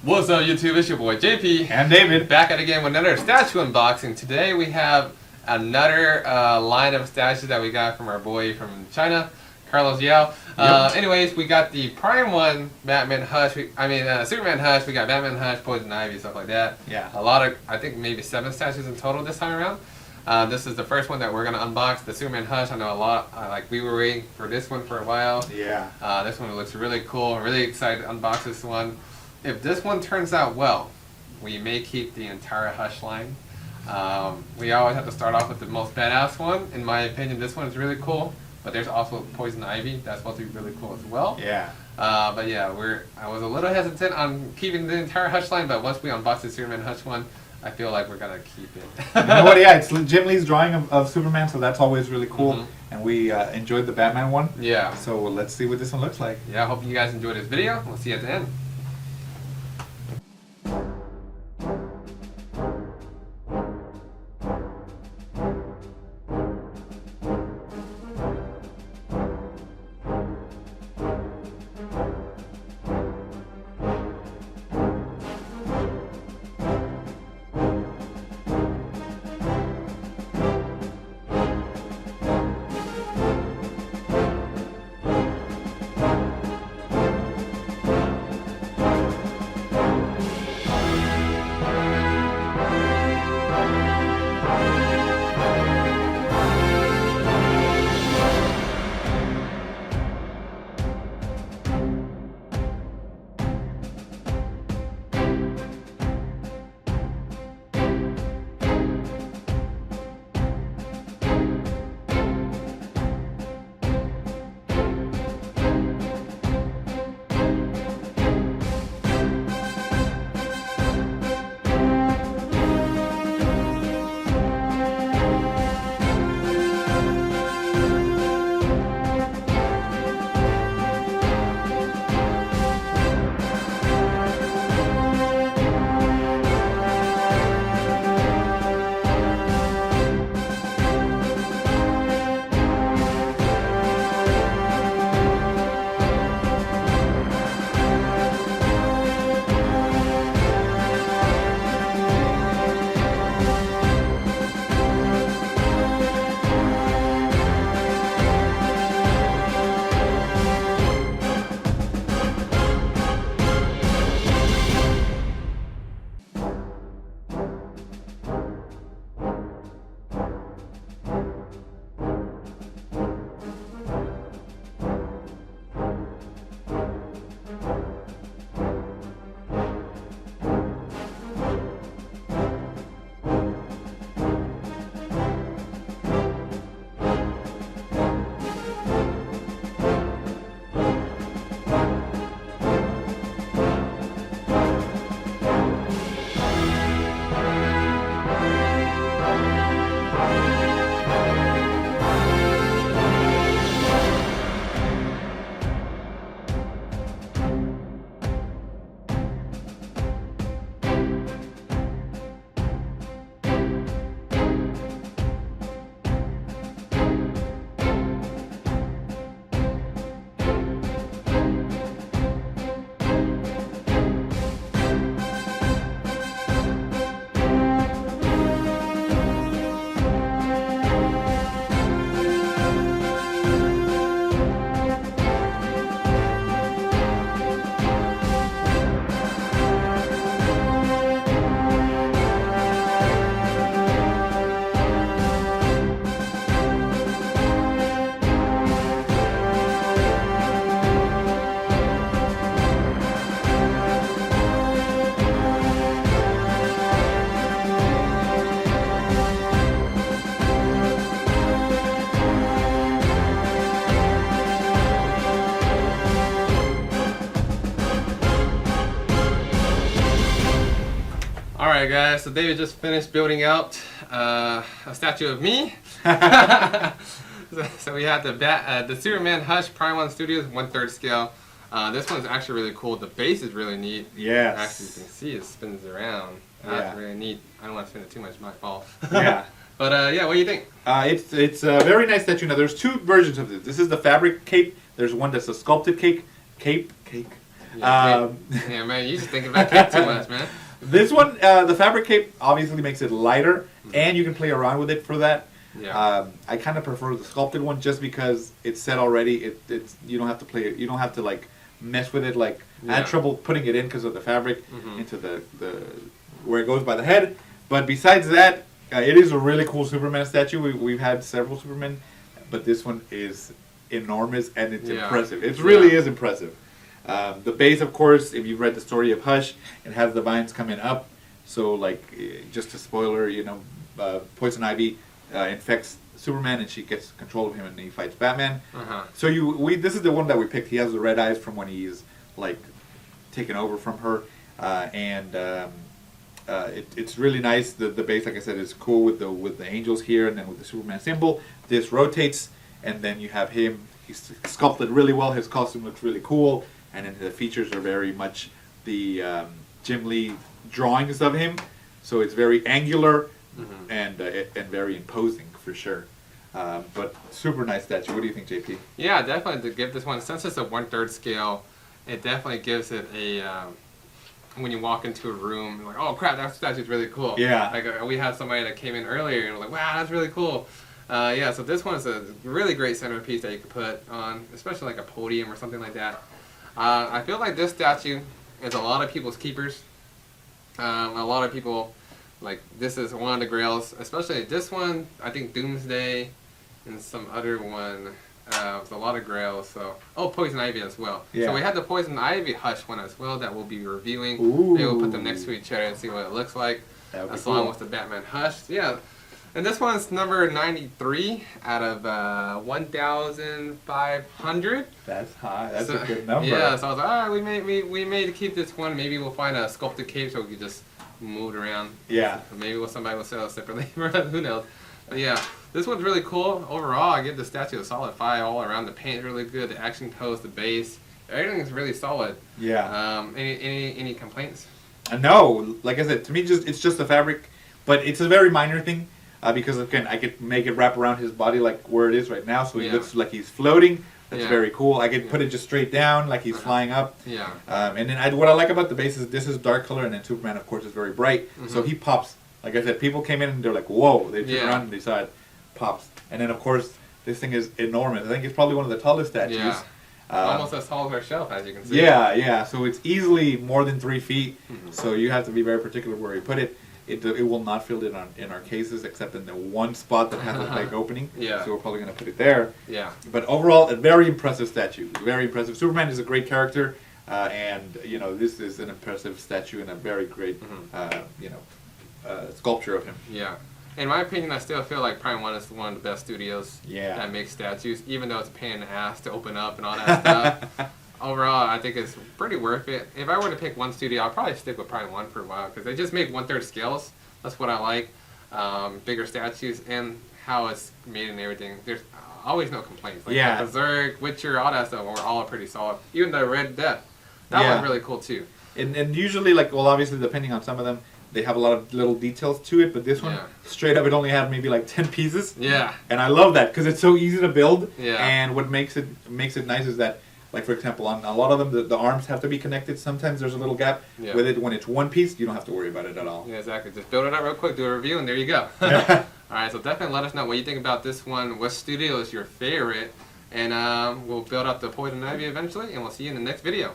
What's up YouTube, it's your boy JP and David, back at it again with another statue unboxing. Today we have another line of statues that we got from our boy from China, Carlos Yao. Anyways, we got the Prime one, Batman Hush, Superman Hush, we got Batman Hush, Poison Ivy, stuff like that. Yeah. A lot of, I think maybe 7 statues in total this time around. This is the first one that we're going to unbox, the Superman Hush. I know a lot, we were waiting for this one for a while. Yeah. This one looks really cool. I'm really excited to unbox this one. If this one turns out well, we may keep the entire Hush line. We always have to start off with the most badass one. In my opinion, this one is really cool. But there's also Poison Ivy. That's supposed to be really cool as well. Yeah. But yeah, I was a little hesitant on keeping the entire Hush line, but once we unbox the Superman Hush one, I feel like we're gonna keep it. You know what? Yeah, it's Jim Lee's drawing of Superman, so that's always really cool. And we enjoyed the Batman one. Yeah. So let's see what this one looks like. Yeah, I hope you guys enjoyed this video. We'll see you at the end. Alright guys, so David just finished building out a statue of me. So we have the Superman Hush Prime 1 Studios 1/3 scale. This one's actually really cool. The base is really neat. Yes. Actually, you can see it spins around. That's really neat. I don't want to spin it too much, my fault. Yeah. But yeah, what do you think? It's a very nice statue. Now there's two versions of this. This is the fabric cape. There's one that's a sculpted cake. Yeah, man, you just thinking about cape too much, man. This one, the fabric cape obviously makes it lighter, and you can play around with it for that. Yeah. I kind of prefer the sculpted one just because it's set already. It's you don't have to play it. You don't have to like mess with it. Like I had trouble putting it in because of the fabric into the where it goes by the head. But besides that, it is a really cool Superman statue. We've had several Supermen, but this one is enormous and it's impressive. It really is impressive. The base, of course, if you've read the story of Hush, it has the vines coming up. So, like, just a spoiler, you know, Poison Ivy infects Superman and she gets control of him and he fights Batman. So this is the one that we picked. He has the red eyes from when he's like taken over from her, it's really nice. The base, like I said, is cool with the angels here and then with the Superman symbol. This rotates and then you have him. He's sculpted really well. His costume looks really cool, and then the features are very much the Jim Lee drawings of him. So it's very angular and very imposing for sure. But super nice statue. What do you think, JP? Yeah, definitely to give this one, since it's a 1/3 scale, it definitely gives it a, when you walk into a room, you're like, oh crap, that statue's really cool. Yeah. Like we had somebody that came in earlier and was like, wow, that's really cool. Yeah, so this one's a really great centerpiece that you could put on, especially like a podium or something like that. I feel like this statue is a lot of people's keepers. A lot of people, like, this is one of the grails, especially this one, I think Doomsday and some other one, with a lot of grails, so, Poison Ivy as well. Yeah. So we had the Poison Ivy Hush one as well that we'll be reviewing. Ooh. Maybe we'll put them next to each other and see what it looks like, along with the Batman Hush. Yeah. And this one's number 93 out of 1,500. That's high. That's a good number. Yeah, so I was like, all right, we may keep this one. Maybe we'll find a sculpted cape so we can just move it around. Yeah. Maybe somebody will sell it separately. Who knows? But yeah, this one's really cool. Overall, I give the statue a solid 5 all around. The paint is really good. The action pose, the base, everything's really solid. Yeah. Any complaints? No, like I said, to me, it's just the fabric, but it's a very minor thing. Because again, I could make it wrap around his body like where it is right now, so he looks like he's floating. That's very cool. I could put it just straight down, like he's flying up. Yeah. And then what I like about the base is this is dark color, and then Superman, of course, is very bright. So he pops. Like I said, people came in and they're like, "Whoa!" They turn around and they saw it pops. And then, of course, this thing is enormous. I think it's probably one of the tallest statues. Yeah. Almost as tall as our shelf, as you can see. Yeah, yeah. So it's easily more than 3 feet. So you have to be very particular where you put it. It will not fit in our cases except in the one spot that has a big opening. Yeah. So we're probably going to put it there. Yeah. But overall, a very impressive statue. Very impressive. Superman is a great character, and you know this is an impressive statue and a very great sculpture of him. Yeah. In my opinion, I still feel like Prime 1 is one of the best studios that makes statues, even though it's a pain in the ass to open up and all that stuff. Overall, I think it's pretty worth it. If I were to pick one studio, I'd probably stick with Prime 1 for a while, because they just make 1/3 scales. That's what I like. Bigger statues, and how it's made and everything. There's always no complaints. Like Berserk, Witcher, all that stuff were all pretty solid. Even the Red Death. That one's really cool, too. And usually, like, well, obviously, depending on some of them, they have a lot of little details to it, but this one, straight up, it only had maybe like 10 pieces. Yeah. And I love that, because it's so easy to build. Yeah. And what makes it nice is that, like, for example, on a lot of them, the arms have to be connected. Sometimes there's a little gap. Yeah. With it, when it's one piece, you don't have to worry about it at all. Yeah, exactly. Just build it out real quick, do a review, and there you go. All right, so definitely let us know what you think about this one. What studio is your favorite? And we'll build up the Poison Ivy eventually, and we'll see you in the next video.